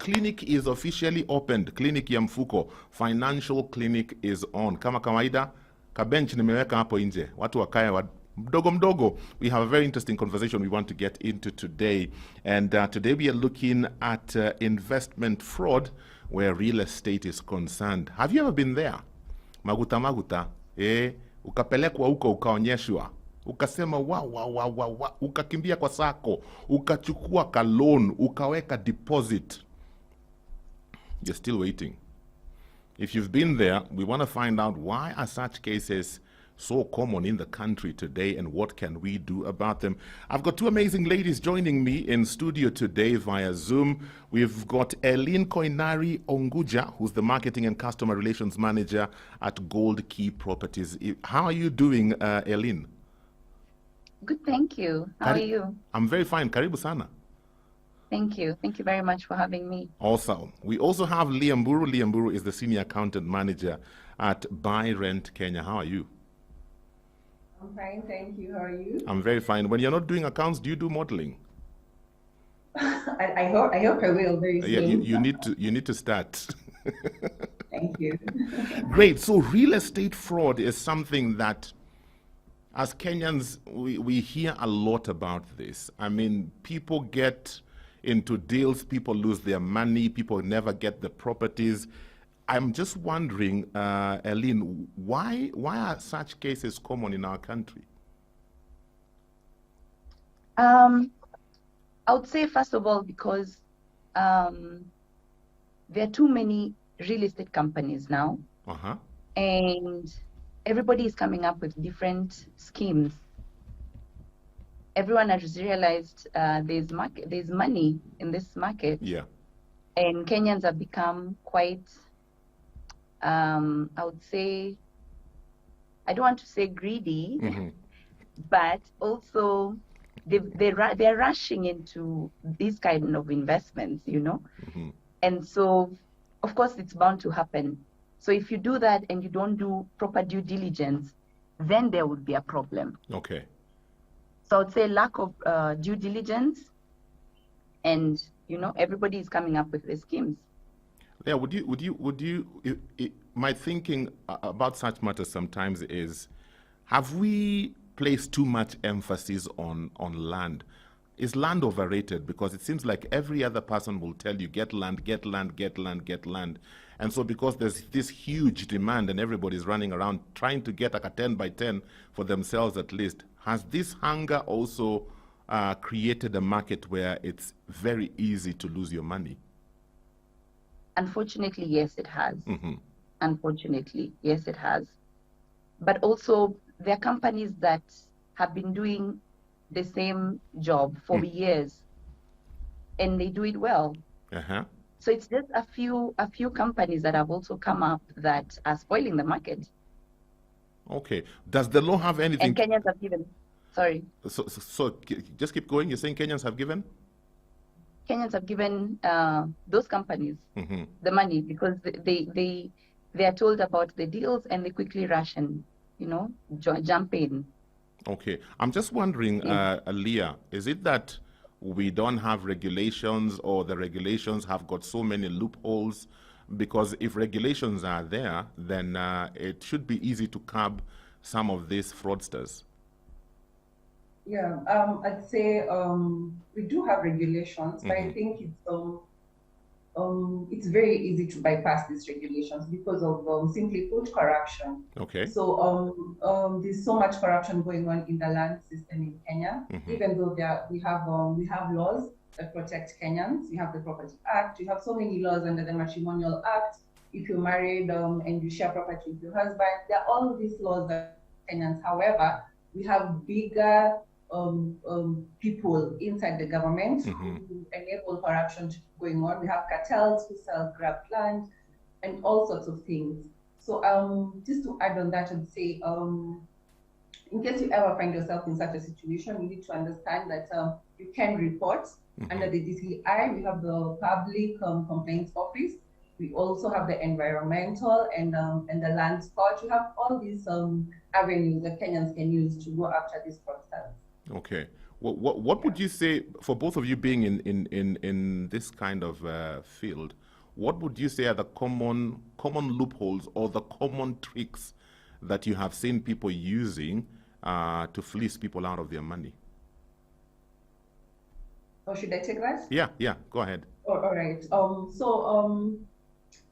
clinic is officially opened. Clinic ya mfuko. Financial clinic is on. Kama kawaida, kabench nimeweka hapo nje. Watu wakae mdogo mdogo. We have a very interesting conversation we want to get into today. And today we are looking at investment fraud where real estate is concerned. Have you ever been there? Maguta. Ukapelekwa huko ukaonyeshwa. Ukasema wa ukakimbia kwa sako, ukachukua ka loan, ukaweka deposit. You're still waiting. If you've been there, we want to find out why are such cases so common in the country today and what can we do about them. I've got two amazing ladies joining me in studio today via Zoom. We've got Eileen Koinari Onguja, who's the Marketing and Customer Relations Manager at Gold Key Properties. How are you doing, Eileen? Good, thank you. How are you? I'm very fine. Karibu sana. Thank you. Thank you very much for having me. Awesome. We also have Lear Mburu. Lear Mburu is the Senior Accountant Manager at BuyRentKenya. How are you? I'm fine, thank you. How are you? I'm very fine. When you're not doing accounts, do you do modeling? I hope I will very soon. Yeah, you need to start. Thank you. Great. So real estate fraud is something that, as Kenyans, we hear a lot about this. I mean, people get into deals, people lose their money, people never get the properties. I'm just wondering, Eileen, why are such cases common in our country? I would say, first of all, because there are too many real estate companies now. And everybody is coming up with different schemes. Everyone has realized there's money in this market. Yeah. And Kenyans have become quite, I would say, I don't want to say greedy, but also they're rushing into these kind of investments, you know? And so, of course, it's bound to happen. So if you do that and you don't do proper due diligence, then there would be a problem. Okay. So I would say lack of due diligence, and you know, everybody is coming up with the schemes. Yeah, would you my thinking about such matters sometimes is, have we placed too much emphasis on land? Is land overrated? Because it seems like every other person will tell you, get land. And so because there's this huge demand and everybody's running around trying to get like a 10 by 10 for themselves at least, has this hunger also created a market where it's very easy to lose your money? Unfortunately, yes, it has. Unfortunately, yes, it has. But also, there are companies that have been doing the same job for years, and they do it well. So it's just a few companies that have also come up that are spoiling the market. Okay. Does the law have anything? And Kenyans have given. Sorry. So just keep going. You're saying Kenyans have given? Kenyans have given those companies the money because they are told about the deals and they quickly rush and, you know, jump in. Okay. I'm just wondering, Leah, is it that we don't have regulations, or the regulations have got so many loopholes? Because if regulations are there, then it should be easy to curb some of these fraudsters. Yeah, I'd say we do have regulations, but I think it's very easy to bypass these regulations because of simply put, corruption. Okay. So there's so much corruption going on in the land system in Kenya. Even though we have laws that protect Kenyans, we have the Property Act, we have so many laws under the Matrimonial Act. If you're married and you share property with your husband, there are all these laws that Kenyans. However, we have bigger people inside the government who enable corruption to keep going on. We have cartels who sell grabbed land and all sorts of things. So just to add on that and say, in case you ever find yourself in such a situation, you need to understand that you can report under the DCI. We have the Public Complaints Office. We also have the environmental and the land court. We have all these avenues that Kenyans can use to go after these fraudsters. Okay. What would you say, for both of you being in this kind of field, what would you say are the common loopholes or the common tricks that you have seen people using to fleece people out of their money? Or should I take that? Yeah, go ahead. Oh, all right.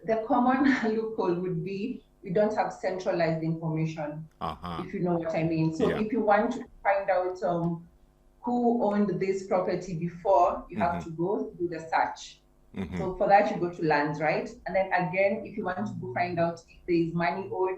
The common loophole would be we don't have centralized information, if you know what I mean. So if you want to find out who owned this property before, you have to go do the search. So for that, you go to lands, right? And then again, if you want to go find out if there is money owed,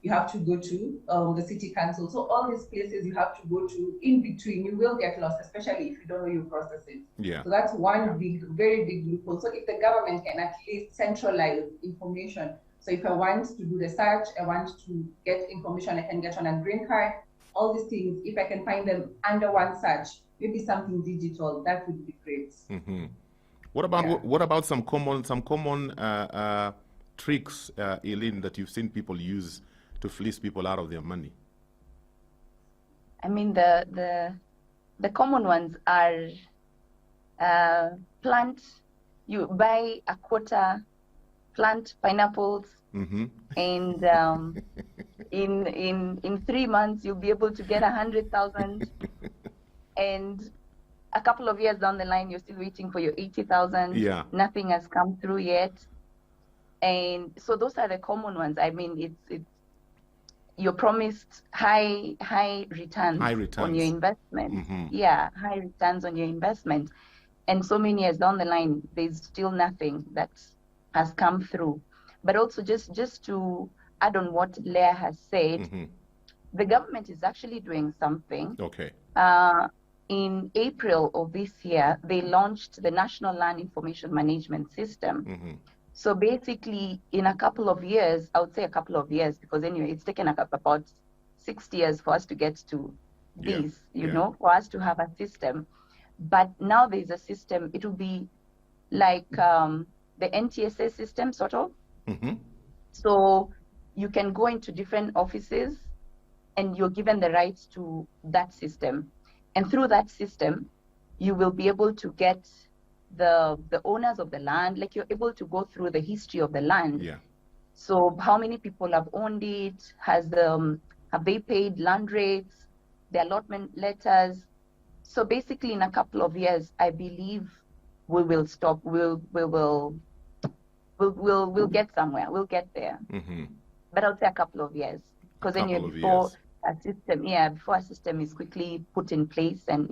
you have to go to the city council. So all these places you have to go to. In between, you will get lost, especially if you don't know your processes. Yeah. So that's one very big loophole. So if the government can at least centralize information. So if I want to do the search, I want to get information I can get on a green card, all these things, if I can find them under one search, maybe something digital, that would be great. What about some common tricks, Eileen, that you've seen people use to fleece people out of their money? I mean, the common ones are you buy a quota, plant pineapples, and in 3 months you'll be able to get 100,000, and a couple of years down the line you're still waiting for your 80,000. Yeah. Nothing has come through yet, and so those are the common ones. I mean, it's you're promised high returns on your investment. Yeah, high returns on your investment, and so many years down the line there's still nothing that has come through. But also just to add on what Lear has said, the government is actually doing something. Okay. In April of this year, they launched the National Land Information Management System. So basically, in a couple of years, I would say a couple of years, because anyway, it's taken about 6 years for us to get to this, you know, for us to have a system. But now there's a system. It will be like the NTSA system, sort of. So you can go into different offices and you're given the rights to that system. And through that system, you will be able to get the owners of the land, like you're able to go through the history of the land. Yeah. So how many people have owned it? Have they paid land rates, the allotment letters? So basically, in a couple of years, I believe we will stop. We'll get somewhere. We'll get there. But I'll say a couple of years, because anyway, before a system is quickly put in place and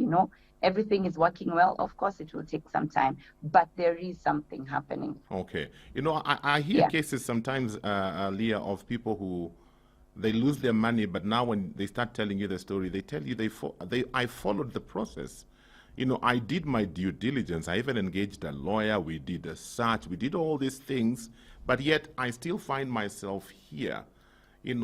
everything is working well, of course it will take some time, but there is something happening. Okay. I hear cases sometimes, Leah, of people who they lose their money, but now when they start telling you the story, they tell you I followed the process. I did my due diligence. I even engaged a lawyer. We did a search. We did all these things, but yet I still find myself here.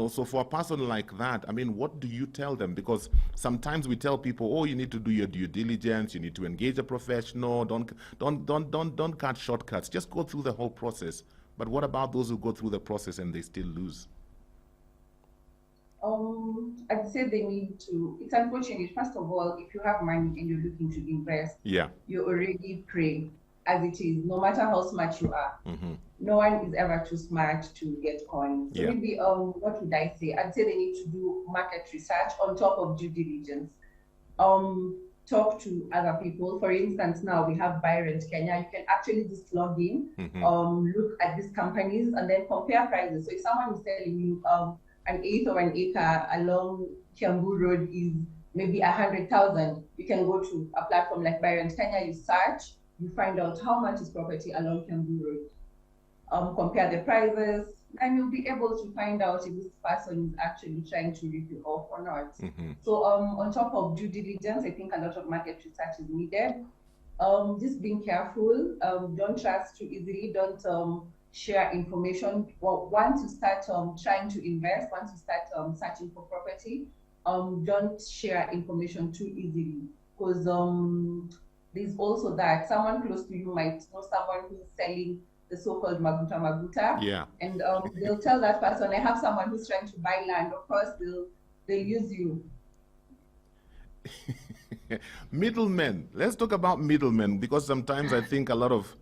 So for a person like that, I mean, what do you tell them? Because sometimes we tell people, oh, you need to do your due diligence. You need to engage a professional. Don't cut shortcuts. Just go through the whole process. But what about those who go through the process and they still lose? I'd say they need to. It's unfortunate. First of all, if you have money and you're looking to invest, you already pray as it is, no matter how smart you are. No one is ever too smart to get coins. So maybe, what would I say? I'd say they need to do market research on top of due diligence. Talk to other people. For instance, now we have BuyRentKenya. You can actually just log in, look at these companies and then compare prices. So if someone is telling you an eighth of an acre along Kiambu Road is maybe 100,000, you can go to a platform like BuyRentKenya, you search, you find out how much is property along Kiambu Road, compare the prices, and you'll be able to find out if this person is actually trying to rip you off or not. So on top of due diligence, I think a lot of market research is needed. Just being careful, don't trust too easily, don't share information. Well, once you start trying to invest, once you start searching for property, don't share information too easily, because there's also that someone close to you might know someone who's selling the so-called maguta. And they'll tell that person, I have someone who's trying to buy land. Of course, they'll use you. Middlemen. Let's talk about middlemen, because sometimes I think a lot of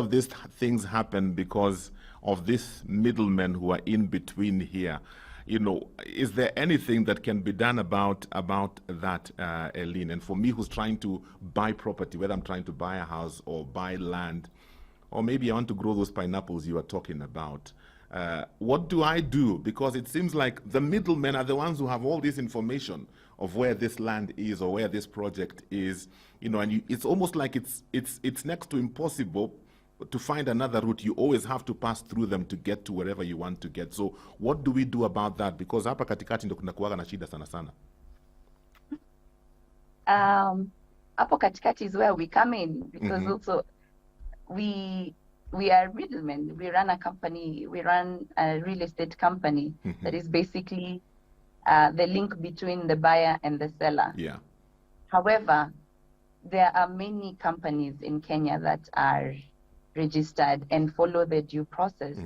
these things happen because of these middlemen who are in between here. You know, is there anything that can be done about that, Eileen? And for me, who's trying to buy property, whether I'm trying to buy a house or buy land, or maybe I want to grow those pineapples you are talking about. What do I do? Because it seems like the middlemen are the ones who have all this information of where this land is or where this project is. You know, and it's almost like it's next to impossible to find another route. You always have to pass through them to get to wherever you want to get. So what do we do about that? Because hapa katikati ndo kunakuwaga na shida sana sana. Hapo katikati is where we come in, because also we are middlemen. We run a company, we run a real estate company that is basically the link between the buyer and the seller. Yeah. However, there are many companies in Kenya that are registered and follow the due process.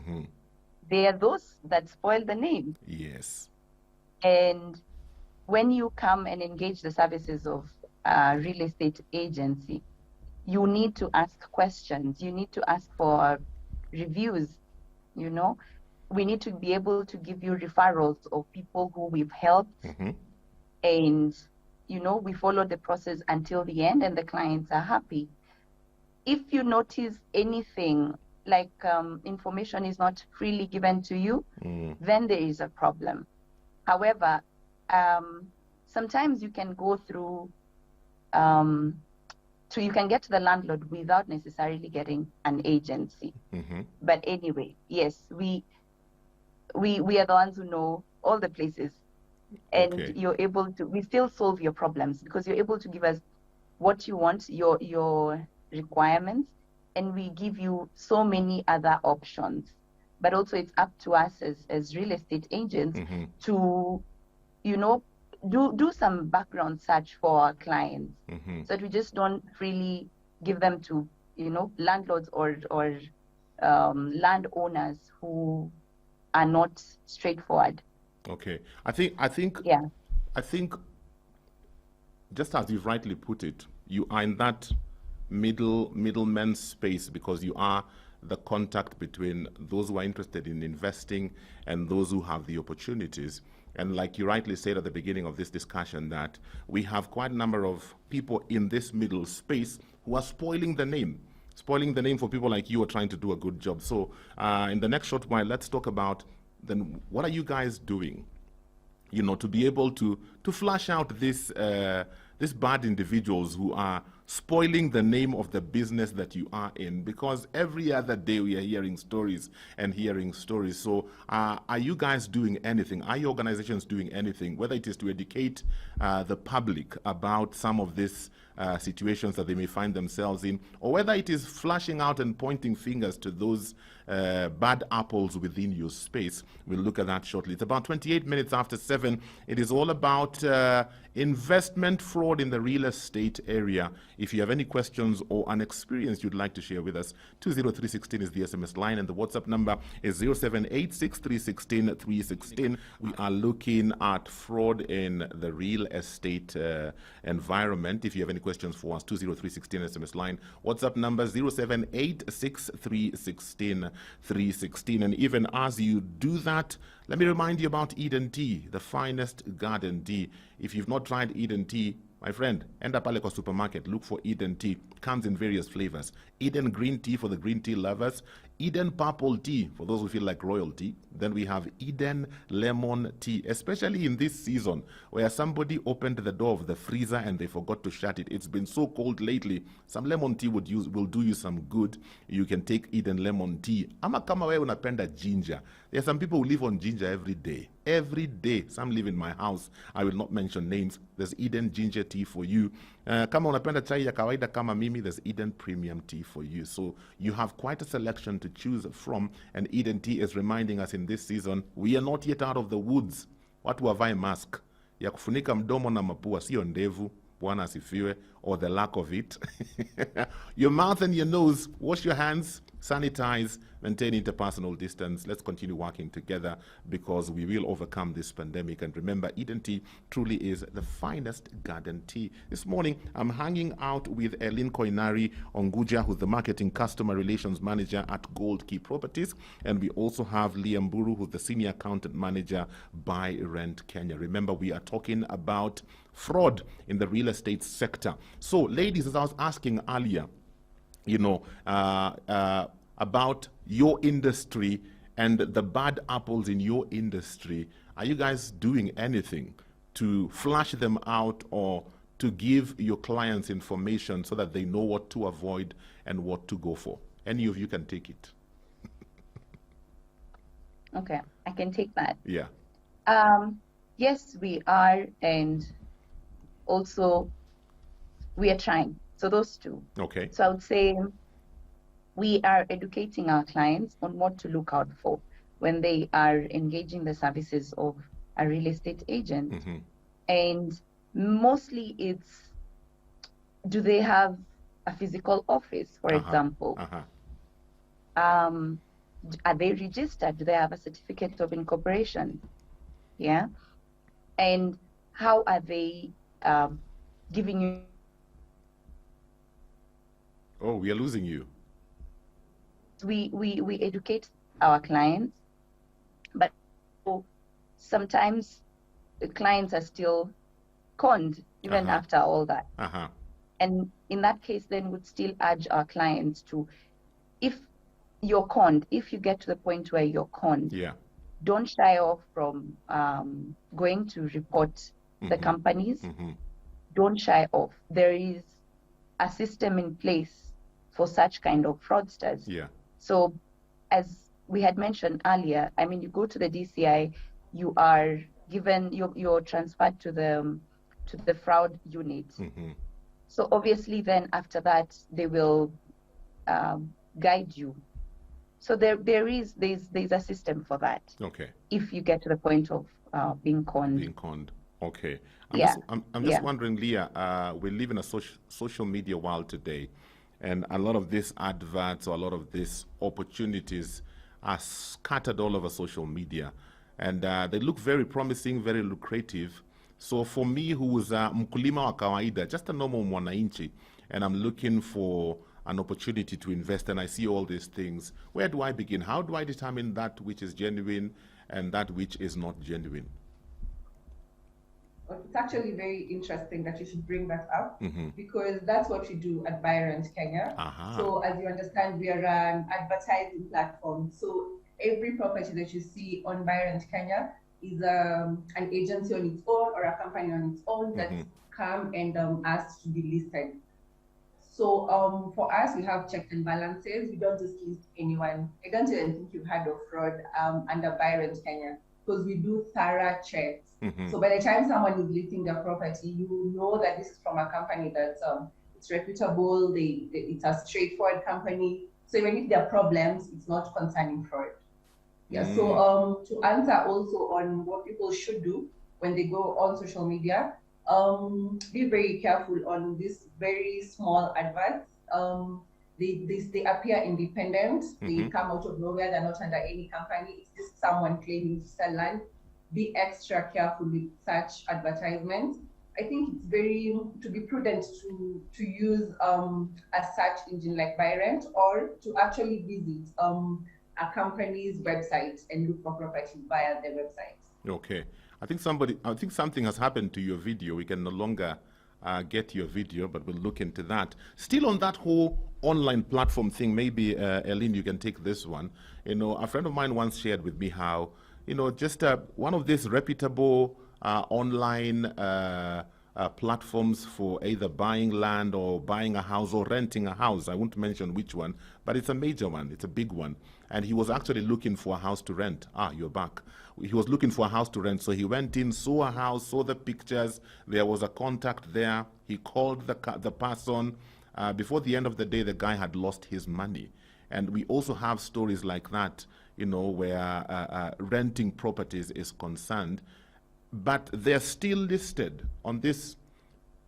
They are those that spoil the name. Yes. And when you come and engage the services of a real estate agency, you need to ask questions. You need to ask for reviews. You know, we need to be able to give you referrals of people who we've helped. And, you know, we follow the process until the end and the clients are happy. If you notice anything like information is not freely given to you, then there is a problem. However, sometimes you can go through, you can get to the landlord without necessarily getting an agency. But anyway, yes, we are the ones who know all the places, and you're able to, we still solve your problems because you're able to give us what you want, your requirements, and we give you so many other options. But also it's up to us as real estate agents to, you know, do some background search for our clients, so that we just don't really give them to, you know, landlords or landowners who are not straightforward. Okay. I think just as you've rightly put it, you are in that middleman space because you are the contact between those who are interested in investing and those who have the opportunities. And like you rightly said at the beginning of this discussion, that we have quite a number of people in this middle space who are spoiling the name for people like you who are trying to do a good job. So in the next short while, let's talk about then what are you guys doing, you know, to be able to flush out this these bad individuals who are spoiling the name of the business that you are in, because every other day we are hearing stories. So are you guys doing anything? Are your organizations doing anything, whether it is to educate the public about some of these situations that they may find themselves in, or whether it is flashing out and pointing fingers to those bad apples within your space? We'll look at that shortly. It's about 28 minutes after 7. It is all about investment fraud in the real estate area. If you have any questions or an experience you'd like to share with us, 20316 is the SMS line, and the WhatsApp number is 0786316316. We are looking at fraud in the real estate environment. If you have any questions for us, 20316 SMS line. WhatsApp number 0786316316. And even as you do that, let me remind you about Eden Tea, the finest garden tea. If you've not tried Eden Tea, my friend, end up at a supermarket, look for Eden Tea. It comes in various flavors. Eden Green Tea for the green tea lovers. Eden Purple Tea for those who feel like royalty. Then we have Eden Lemon Tea, especially in this season where somebody opened the door of the freezer and they forgot to shut it. It's been so cold lately. Some lemon tea will do you some good. You can take Eden Lemon Tea. Ama kama wewe unapenda ginger. There are some people who live on ginger every day. Every day. Some live in my house. I will not mention names. There's Eden Ginger Tea for you. Kama unapenda chai ya kawaida kama mimi, there's Eden Premium Tea for you. So you have quite a selection to choose from, and Eden Tea is reminding us in this season, we are not yet out of the woods. Watu wavae mask ya kufunika mdomo na mapua, sio ndevu, Bwana asifiwe, or the lack of it. Your mouth and your nose, wash your hands, sanitize, maintain interpersonal distance. Let's continue working together because we will overcome this pandemic. And remember, Eden Tea truly is the finest garden tea. This morning, I'm hanging out with Elin Koinari Onguja, who's the Marketing Customer Relations Manager at Gold Key Properties. And we also have Lear Mburu, who's the Senior Accountant Manager by BuyRentKenya. Remember, we are talking about fraud in the real estate sector. So, ladies, as I was asking earlier, you know, about your industry and the bad apples in your industry, are you guys doing anything to flush them out or to give your clients information so that they know what to avoid and what to go for? Any of you can take it. Okay, I can take that. Yeah. Yes, we are, and also we are trying. So those two. Okay. So I would say we are educating our clients on what to look out for when they are engaging the services of a real estate agent. Mm-hmm. And mostly it's, do they have a physical office, for example? Are they registered? Do they have a certificate of incorporation? Yeah. And how are they giving you? Oh, we are losing you. We educate our clients, but sometimes the clients are still conned even after all that. And in that case, then would still urge our clients to, if you're conned, if you get to the point where you're conned, yeah, don't shy off from going to report the companies. Don't shy off. There is a system in place for such kind of fraudsters. Yeah. So as we had mentioned earlier, I mean, you go to the DCI, you are given, you're transferred to the fraud unit. So obviously then after that, they will guide you. So there's a system for that. Okay. If you get to the point of being conned. Being conned. Okay. I'm Yeah. just wondering, Leah, we live in a social media world today, and a lot of these adverts or a lot of these opportunities are scattered all over social media, and they look very promising, very lucrative. So for me, who's a mkulima wa kawaida, just a normal mwananchi, and I'm looking for an opportunity to invest, and I see all these things, where do I begin? How do I determine that which is genuine and that which is not genuine? It's actually very interesting that you should bring that up, because that's what we do at BuyRentKenya. So as you understand, we are an advertising platform. So every property that you see on BuyRentKenya is an agency on its own or a company on its own that's come and asked to be listed. So for us, we have checks and balances. We don't just list anyone. I don't even think you've heard of fraud under BuyRentKenya, because we do thorough checks. So by the time someone is listing their property, you know that this is from a company that's it's reputable, it's a straightforward company. So even if there are problems, it's not concerning fraud. Yeah. So to answer also on what people should do when they go on social media, be very careful on these very small adverts. They appear independent. They come out of nowhere. They're not under any company. It's just someone claiming to sell land. Be extra careful with such advertisements. I think it's to be prudent to use a search engine like BuyRent, or to actually visit a company's website and look for properties via their website. Okay. I think something has happened to your video. We can no longer get your video, but we'll look into that. Still on that whole online platform thing, maybe Eileen, you can take this one. You know, a friend of mine once shared with me how, you know, just one of these reputable online platforms for either buying land or buying a house or renting a house. I won't mention which one, but it's a major one. It's a big one. And he was actually looking for a house to rent. You're back. He was looking for a house to rent. So he went in, saw a house, saw the pictures. There was a contact there. He called the person. Before the end of the day, the guy had lost his money. And we also have stories like that, you know, where renting properties is concerned. But they're still listed on these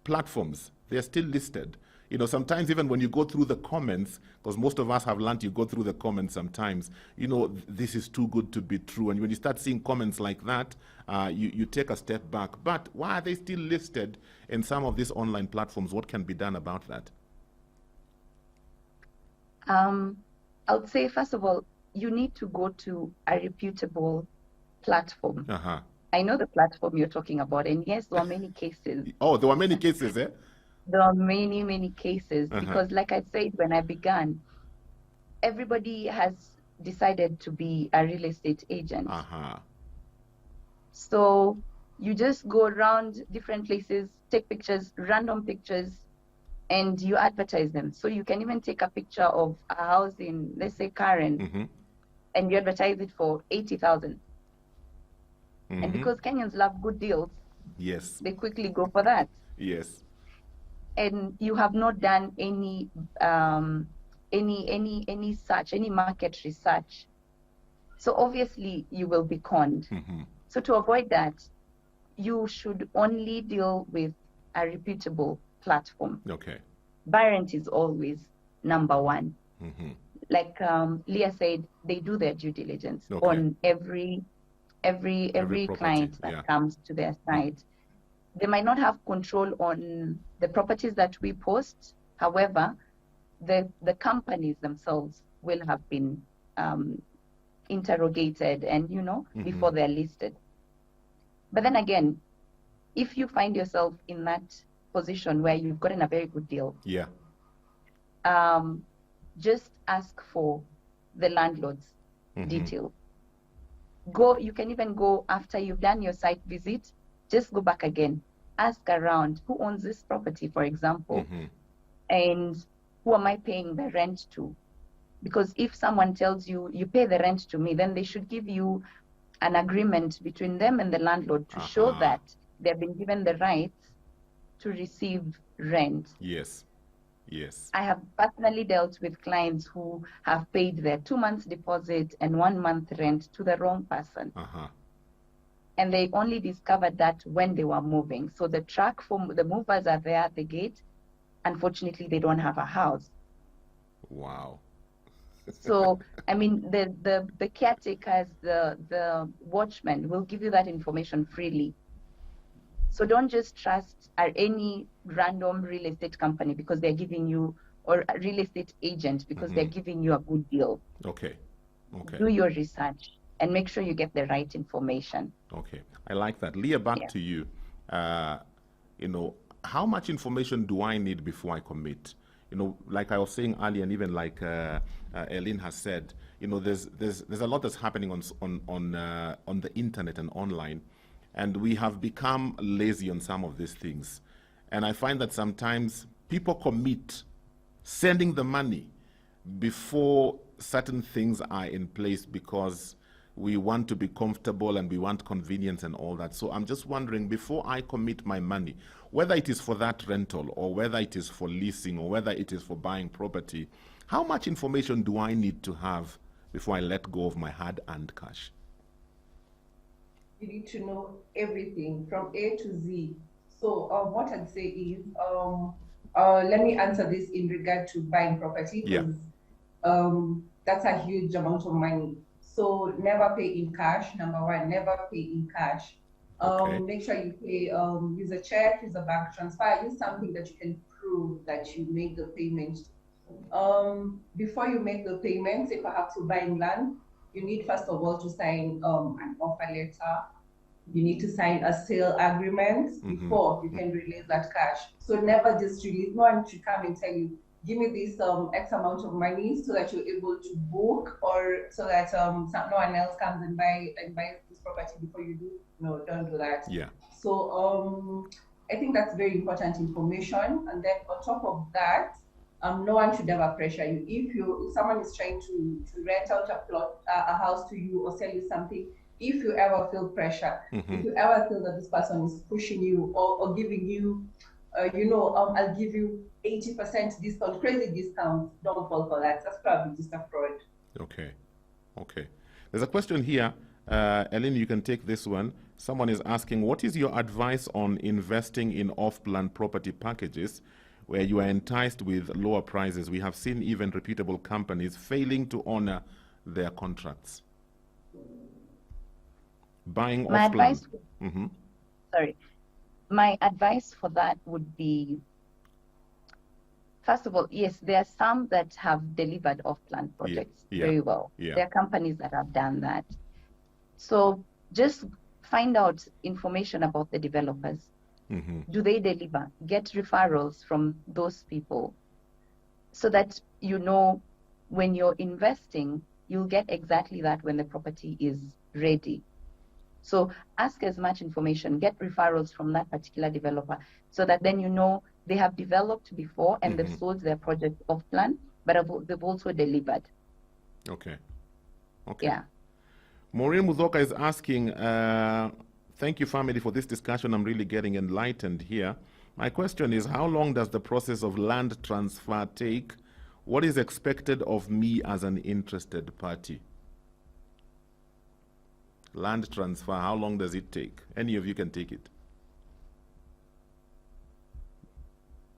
platforms. They're still listed. You know, sometimes even when you go through the comments, because most of us have learned you go through the comments sometimes, you know, this is too good to be true. And when you start seeing comments like that, you take a step back. But why are they still listed in some of these online platforms? What can be done about that? I would say, first of all, you need to go to a reputable platform. I know the platform you're talking about, and yes, there are many cases. Oh, there were many cases, eh? There are many, many cases, because like I said when I began, everybody has decided to be a real estate agent. So you just go around different places, take pictures, random pictures, and you advertise them. So you can even take a picture of a house in, let's say, Karen, and you advertise it for 80,000. And because Kenyans love good deals, yes, they quickly go for that. Yes. And you have not done any search, any market research. So obviously you will be conned. So to avoid that, you should only deal with a reputable platform. Okay. BuyRent is always number one. Like Lear said, they do their due diligence on every client that comes to their site. They might not have control on the properties that we post. However, the companies themselves will have been interrogated and, you know, before they're listed. But then again, if you find yourself in that position where you've gotten a very good deal, just ask for the landlord's detail. You can even go after you've done your site visit, just go back again, ask around who owns this property, for example, and who am I paying the rent to? Because if someone tells you, you pay the rent to me, then they should give you an agreement between them and the landlord to show that they've been given the rights to receive rent. Yes. Yes. I have personally dealt with clients who have paid their 2 months deposit and 1 month rent to the wrong person. And they only discovered that when they were moving. So the truck for the movers are there at the gate. Unfortunately, they don't have a house. Wow. So, I mean, the caretakers, the watchmen will give you that information freely. So don't just trust any random real estate company because they're giving you, or a real estate agent because they're giving you a good deal. Okay. Do your research and make sure you get the right information. Okay. I like that. Leah, back to you. You know, how much information do I need before I commit? You know, like I was saying earlier, and even like Eileen has said, you know, there's a lot that's happening on the internet and online, and we have become lazy on some of these things. And I find that sometimes people commit sending the money before certain things are in place because we want to be comfortable and we want convenience and all that. So I'm just wondering, before I commit my money, whether it is for that rental or whether it is for leasing or whether it is for buying property, how much information do I need to have before I let go of my hard-earned cash? You need to know everything from A to Z. So what I'd say is, let me answer this in regard to buying property, because that's a huge amount of money. So never pay in cash. Number one, never pay in cash. Make sure you pay, use a check, use a bank transfer, use something that you can prove that you make the payment. Before you make the payments, if I have to buy land, you need first of all to sign an offer letter. You need to sign a sale agreement before you can release that cash. So never just release. No one should come and tell you, give me this X amount of money so that you're able to book, or so that no one else comes and buys this property before you do. No, don't do that. So I think that's very important information. And then on top of that, no one should ever pressure you. If someone is trying to rent out a house to you or sell you something, if you ever feel pressure, if you ever feel that this person is pushing you or giving you, I'll give you 80% discount, crazy discount, don't fall for that. That's probably just a fraud. Okay. There's a question here. Eileen, you can take this one. Someone is asking, what is your advice on investing in off-plan property packages where you are enticed with lower prices. We have seen even reputable companies failing to honor their contracts. Buying My off-plan. advice, sorry, my advice for that would be, first of all, yes, there are some that have delivered off-plan projects very well. There are companies that have done that. So just find out information about the developers. Do they deliver? Get referrals from those people so that you know when you're investing, you'll get exactly that when the property is ready. So ask as much information, get referrals from that particular developer so that then you know they have developed before and they've sold their project off plan, but they've also delivered. Okay. Yeah. Maureen Muzoka is asking, thank you, family, for this discussion. I'm really getting enlightened here. My question is, how long does the process of land transfer take? What is expected of me as an interested party? Land transfer, how long does it take? Any of you can take it.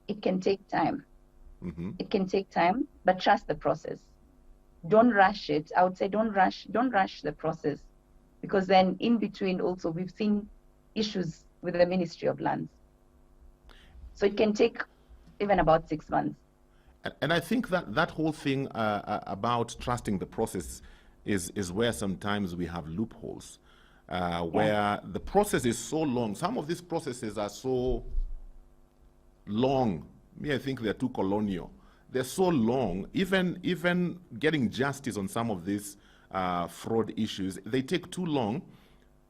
It can take time. It can take time, but trust the process. Don't rush it. I would say don't rush the process, because then in between also we've seen issues with the Ministry of Lands. So it can take even about 6 months. And I think that whole thing about trusting the process is where sometimes we have loopholes, where the process is so long. Some of these processes are so long. I think they're too colonial. They're so long. Even getting justice on some of these fraud issues, they take too long.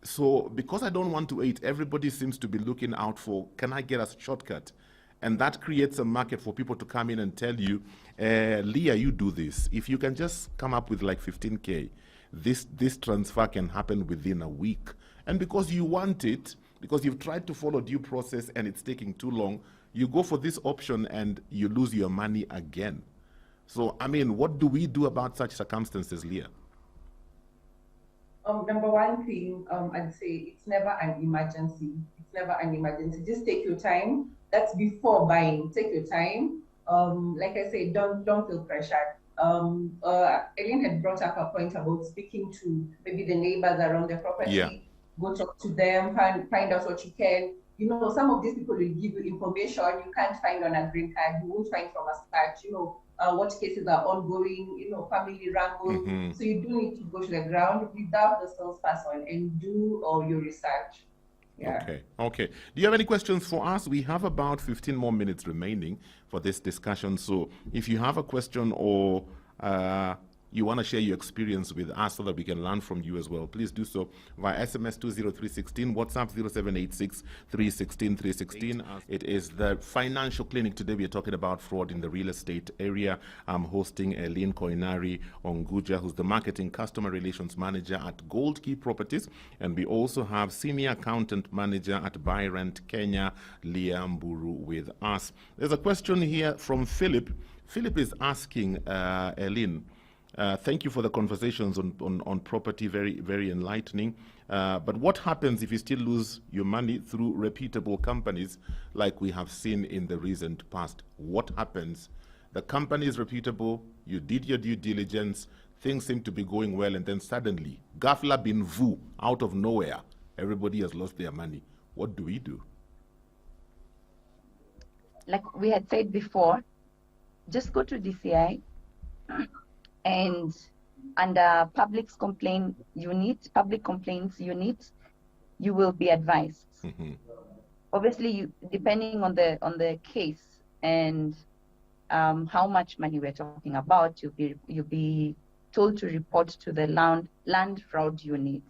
So because I don't want to wait, everybody seems to be looking out for, can I get a shortcut? And that creates a market for people to come in and tell you, Lear, you do this. If you can just come up with like 15K, this transfer can happen within a week. And because you want it, because you've tried to follow due process and it's taking too long, you go for this option and you lose your money again. So, I mean, what do we do about such circumstances, Lear? Number one thing, I'd say it's never an emergency. It's never an emergency. Just take your time. That's before buying. Take your time. Like I said, don't feel pressured. Eileen had brought up a point about speaking to maybe the neighbors around the property. Yeah. Go talk to them, find out what you can. You know, some of these people will give you information you can't find on a green card. You won't find from a start. You know, what cases are ongoing. You know, family wrangles. So you do need to go to the ground without the salesperson and do all your research. Yeah. Okay. Do you have any questions for us? We have about 15 more minutes remaining for this discussion. So if you have a question or you want to share your experience with us so that we can learn from you as well, please do so via SMS 20316, WhatsApp 0786 316 316. It is the financial clinic. Today we are talking about fraud in the real estate area. I'm hosting Eileen Koinari Onguja, who's the marketing customer relations manager at Gold Key Properties. And we also have senior accountant manager at BuyRentKenya, Lear Mburu, with us. There's a question here from Philip. Philip is asking, Eileen, thank you for the conversations on property, very, very enlightening. But what happens if you still lose your money through reputable companies like we have seen in the recent past? What happens? The company is reputable, you did your due diligence, things seem to be going well, and then suddenly, Gafla bin Vu, out of nowhere, everybody has lost their money. What do we do? Like we had said before, just go to DCI and under public complaints unit, you will be advised. Obviously, depending on the case and how much money we're talking about, you'll be told to report to the land fraud unit.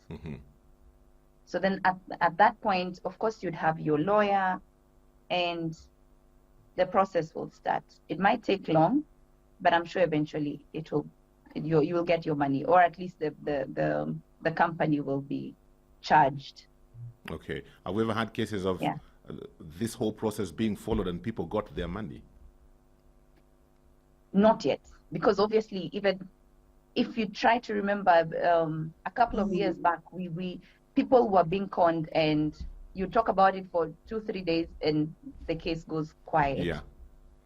So then at that point, of course, you'd have your lawyer and the process will start. It might take long, but I'm sure eventually you will get your money, or at least the company will be charged. Okay. Have we ever had cases of this whole process being followed and people got their money? Not yet, because obviously, even if you try to remember, a couple of years back, people were being conned, and you talk about it for 2-3 days, and the case goes quiet.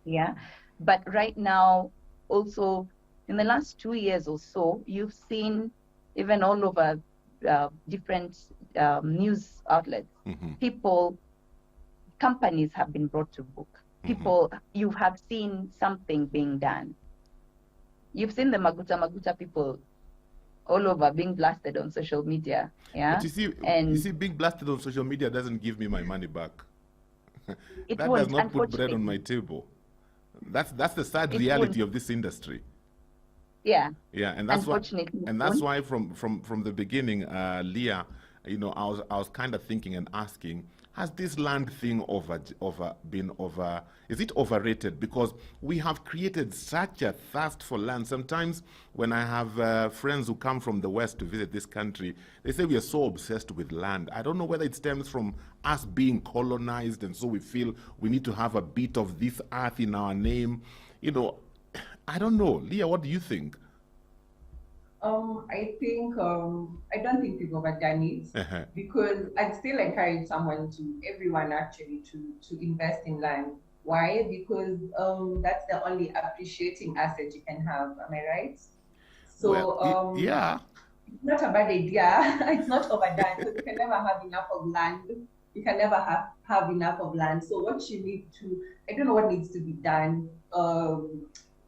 Yeah. But right now, also in the last 2 years or so, you've seen even all over different news outlets, companies have been brought to book. People, you have seen something being done. You've seen the Maguta people all over being blasted on social media. Yeah. But you see, being blasted on social media doesn't give me my money back. It That won't, does not put bread on unfortunately. my table. That's the sad It reality won't. of this industry. Yeah. Yeah, and that's why, Unfortunately, it and that's won't. why from the beginning, Leah, you know, I was kind of thinking and asking, has this land thing is it overrated? Because we have created such a thirst for land. Sometimes when I have friends who come from the West to visit this country, they say we are so obsessed with land. I don't know whether it stems from us being colonized, and so we feel we need to have a bit of this earth in our name. You know, I don't know. Leah, what do you think? I think I don't think we've overdone it because I'd still encourage everyone actually to invest in land. Why? Because that's the only appreciating asset you can have. Am I right? So yeah. it's not a bad idea. It's not overdone because you can never have enough of land. You can never have enough of land. So what you need to, I don't know what needs to be done.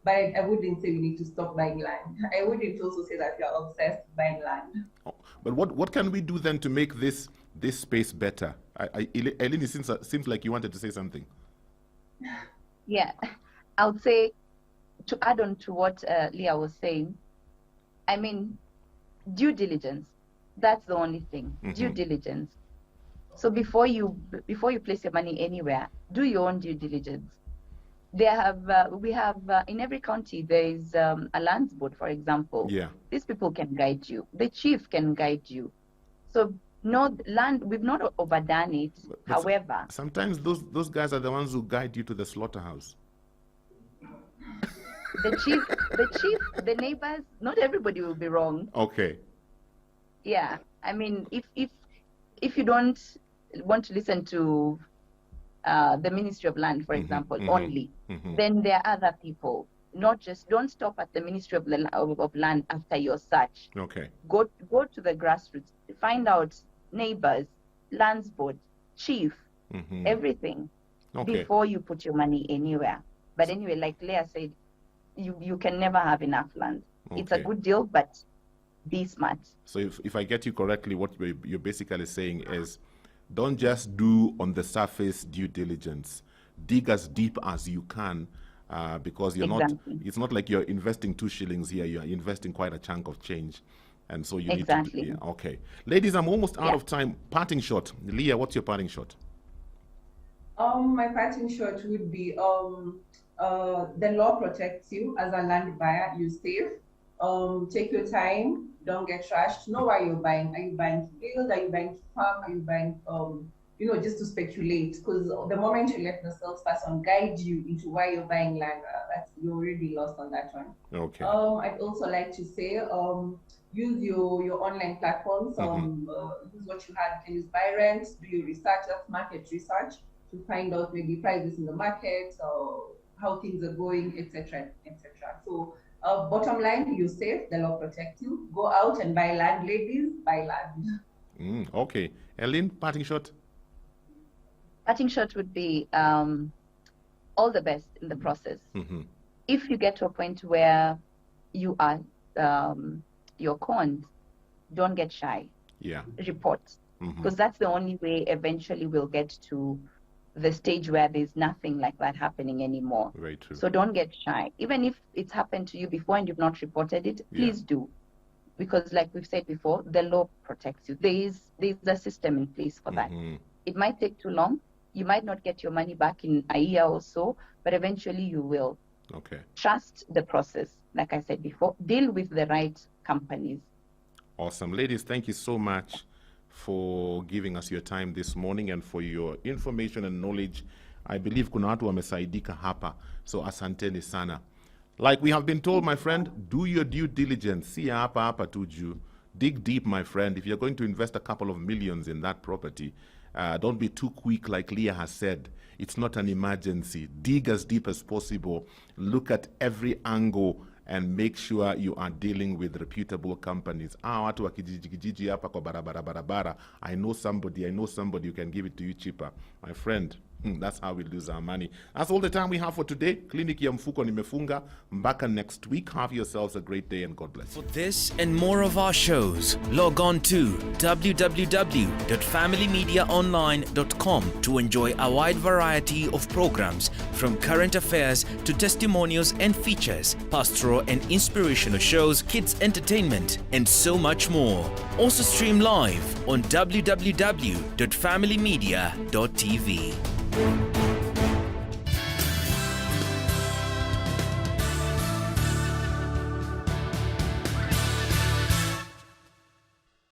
But I wouldn't say we need to stop buying land. I wouldn't also say that we are obsessed with buying land. Oh, but what can we do then to make this space better? Eileen, it seems like you wanted to say something. Yeah, I would say, to add on to what Leah was saying, I mean, due diligence. That's the only thing. Due diligence. So before you place your money anywhere, do your own due diligence. We have in every county there is a lands board, for example. Yeah. These people can guide you. The chief can guide you. So no land, we've not overdone it. But however, sometimes those guys are the ones who guide you to the slaughterhouse. the neighbors, not everybody will be wrong. Okay. Yeah. I mean, if you don't want to listen to the Ministry of Land, for example, only, then there are other people. Don't stop at the Ministry of Land after your search. Okay. Go to the grassroots, find out neighbors, lands board, chief, everything, before you put your money anywhere. But anyway, like Leah said, you can never have enough land. Okay. It's a good deal, but be smart. So if I get you correctly, what you're basically saying is, don't just do on the surface due diligence. Dig as deep as you can, because you're exactly. It's not like you're investing 2 shillings here. You're investing quite a chunk of change, and so you exactly. need to. Yeah, okay, ladies, I'm almost out of time. Parting shot, Leah. What's your parting shot? My parting shot would be the law protects you as a land buyer. You save. Take your time. Don't get rushed. Know why you're buying. Are you buying to build? Are you buying to farm? Are you buying, just to speculate? Because the moment you let the salesperson guide you into why you're buying land, you're already lost on that one. Okay. I'd also like to say, use your online platforms. Use what you have. You can use BuyRent. Do your research. That's market research to find out maybe prices in the market or how things are going, etc., etc. So. Bottom line, you save, the law protects you. Go out and buy land, ladies, buy land. Okay. Eileen, parting shot? Parting shot would be all the best in the process. If you get to a point where you are, you're conned, don't get shy. Yeah. Report. Because that's the only way eventually we'll get to the stage where there's nothing like that happening anymore. Very true. So don't get shy. Even if it's happened to you before and you've not reported it, please do. Because like we've said before, the law protects you. There's a system in place for that. It might take too long. You might not get your money back in a year or so, but eventually you will. Okay. Trust the process. Like I said before, deal with the right companies. Awesome. Ladies, thank you so much for giving us your time this morning and for your information and knowledge. I believe kuna watu wamesaidika hapa, so asanteni sana. Like we have been told, my friend, do your due diligence. See hapa tu juu. Dig deep, my friend. If you're going to invest a couple of millions in that property, Don't be too quick, like Leah has said. It's not an emergency. Dig as deep as possible. Look at every angle and make sure you are dealing with reputable companies. Watu wa kijiji hapa kwa barabara. I know somebody who can give it to you cheaper. My friend, that's how we lose our money. That's all the time we have for today. Kliniki ya mfuko nimefunga. Mpaka next week. Have yourselves a great day and God bless you. For this and more of our shows, log on to www.familymediaonline.com to enjoy a wide variety of programs from current affairs to testimonials and features, pastoral and inspirational shows, kids entertainment, and so much more. Also stream live on www.familymedia.tv.